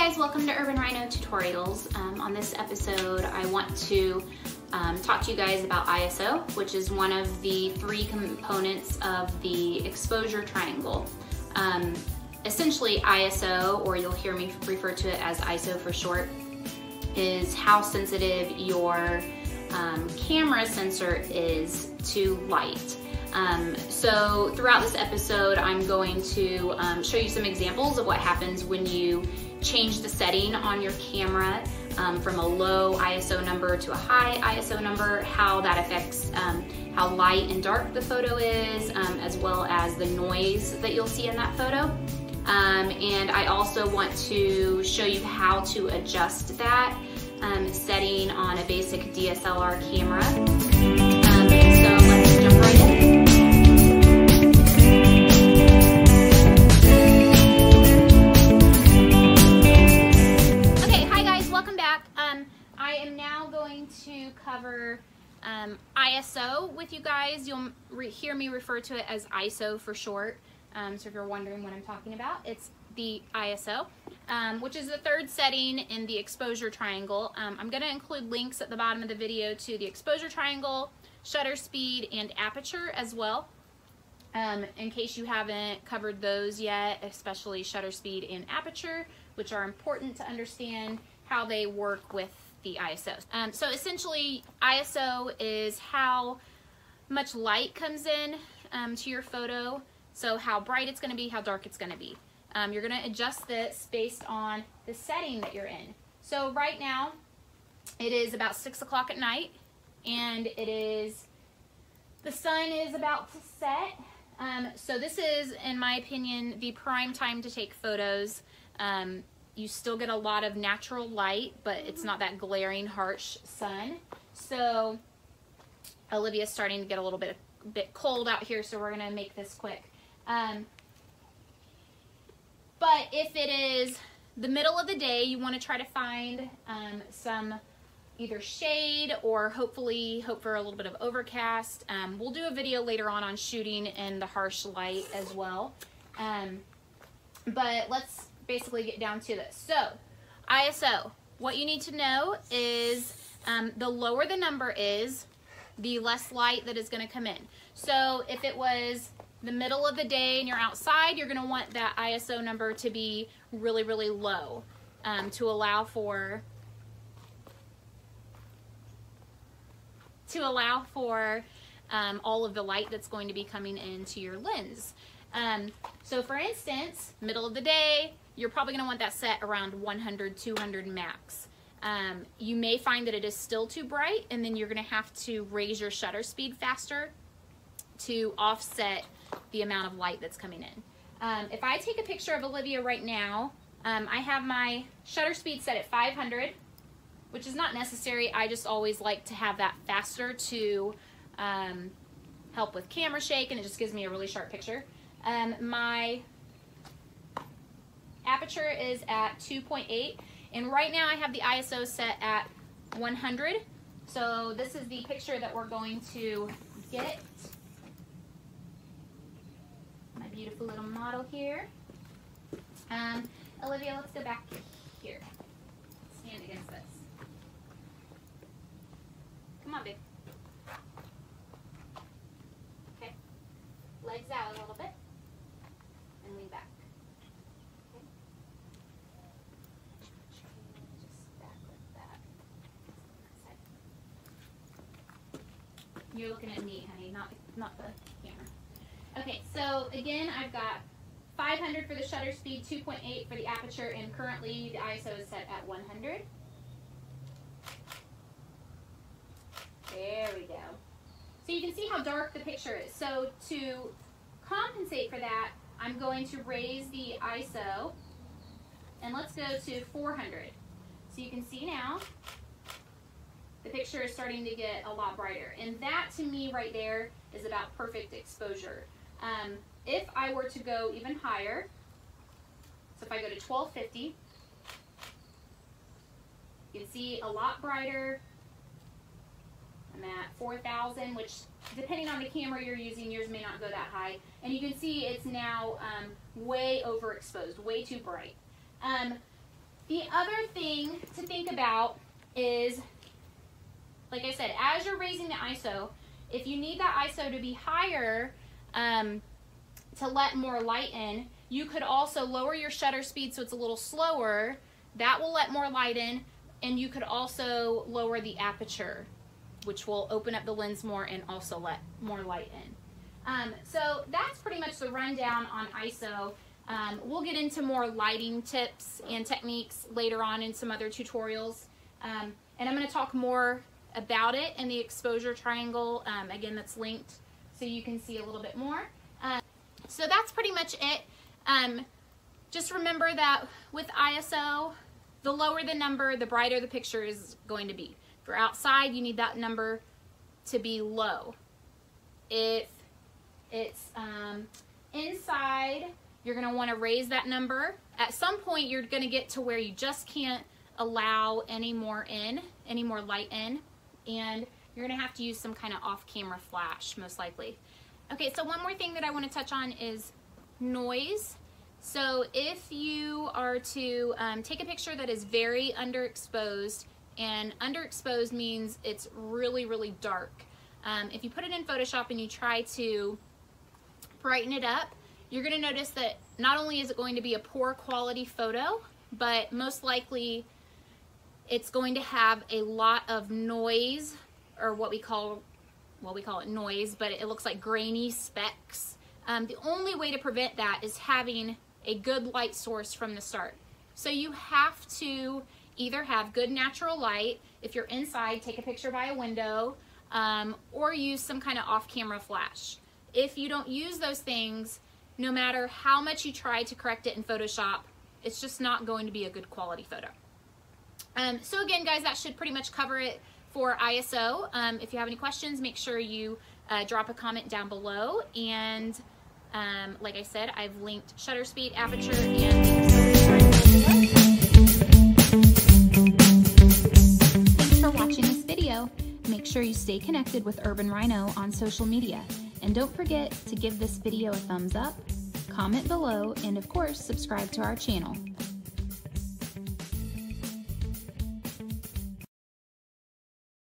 guys, welcome to Urban Rhino Tutorials. On this episode I want to talk to you guys about ISO, which is one of the three components of the exposure triangle. Essentially ISO, or you'll hear me refer to it as ISO for short, is how sensitive your camera sensor is to light. So throughout this episode I'm going to show you some examples of what happens when you change the setting on your camera from a low ISO number to a high ISO number, how that affects how light and dark the photo is, as well as the noise that you'll see in that photo. And I also want to show you how to adjust that setting on a basic DSLR camera. So let's jump right in. Okay, hi guys, welcome back. I am now going to cover ISO with you guys. You'll hear me refer to it as ISO for short. So if you're wondering what I'm talking about, it's the ISO, which is the third setting in the exposure triangle. I'm going to include links at the bottom of the video to the exposure triangle, shutter speed, and aperture as well, in case you haven't covered those yet, especially shutter speed and aperture, which are important to understand how they work with the ISO. So essentially ISO is how much light comes in to your photo. So how bright it's going to be, how dark it's going to be. You're going to adjust this based on the setting that you're in. So right now it is about 6 o'clock at night, and the sun is about to set. So this is, in my opinion, the prime time to take photos. You still get a lot of natural light, but it's not that glaring, harsh sun. So Olivia's starting to get a little bit cold out here, so we're going to make this quick. But if it is the middle of the day, you want to try to find some either shade or hope for a little bit of overcast. We'll do a video later on shooting in the harsh light as well. But let's basically get down to this. So ISO, what you need to know is the lower the number is, the less light that is going to come in. So if it was the middle of the day and you're outside, you're going to want that ISO number to be really, really low to allow for all of the light that's going to be coming into your lens. So for instance, middle of the day, you're probably going to want that set around 100, 200 max. You may find that it is still too bright, and then you're going to have to raise your shutter speed faster to offset the amount of light that's coming in. If I take a picture of Olivia right now, I have my shutter speed set at 500, which is not necessary. I just always like to have that faster to help with camera shake, and it just gives me a really sharp picture. My aperture is at 2.8, and right now I have the ISO set at 100. So this is the picture that we're going to get. My beautiful little model here. Olivia, let's go back here. Stand against this. Come on, babe. Okay. Legs out a little bit. And lean back. Okay. Just back like that. You're looking at me, honey, not the camera. Okay, so again, I've got 500 for the shutter speed, 2.8 for the aperture, and currently the ISO is set at 100. There we go. So you can see how dark the picture is. So to compensate for that, I'm going to raise the ISO, and let's go to 400. So you can see now the picture is starting to get a lot brighter, and that to me right there is about perfect exposure. If I were to go even higher, so if I go to 1250, you can see a lot brighter. I'm at 4,000, which depending on the camera you're using, yours may not go that high. And you can see it's now way overexposed, way too bright. The other thing to think about is, like I said, as you're raising the ISO, if you need that ISO to be higher to let more light in, you could also lower your shutter speed so it's a little slower. That will let more light in, and you could also lower the aperture, which will open up the lens more and also let more light in. So that's pretty much the rundown on ISO. We'll get into more lighting tips and techniques later on in some other tutorials. And I'm going to talk more about it in the exposure triangle. Again, that's linked so you can see a little bit more. So that's pretty much it. Just remember that with ISO, the lower the number, the brighter the picture is going to be. If you're outside, you need that number to be low. If it's inside, you're going to want to raise that number. At some point, you're going to get to where you just can't allow any more light in, and you're going to have to use some kind of off-camera flash, most likely. Okay, so one more thing that I want to touch on is noise. So if you are to take a picture that is very underexposed, and underexposed means it's really, really dark. If you put it in Photoshop and you try to brighten it up, you're going to notice that not only is it going to be a poor quality photo, but most likely it's going to have a lot of noise, or what we call it noise, but it looks like grainy specks. The only way to prevent that is having a good light source from the start. So you have to either have good natural light. If you're inside, take a picture by a window, or use some kind of off-camera flash. If you don't use those things, no matter how much you try to correct it in Photoshop, it's just not going to be a good quality photo. So again, guys, that should pretty much cover it for ISO. If you have any questions, make sure you drop a comment down below. And like I said, I've linked shutter speed, aperture, and thanks for watching this video. Make sure you stay connected with Urban Rhino on social media. And don't forget to give this video a thumbs up, comment below, and of course, subscribe to our channel.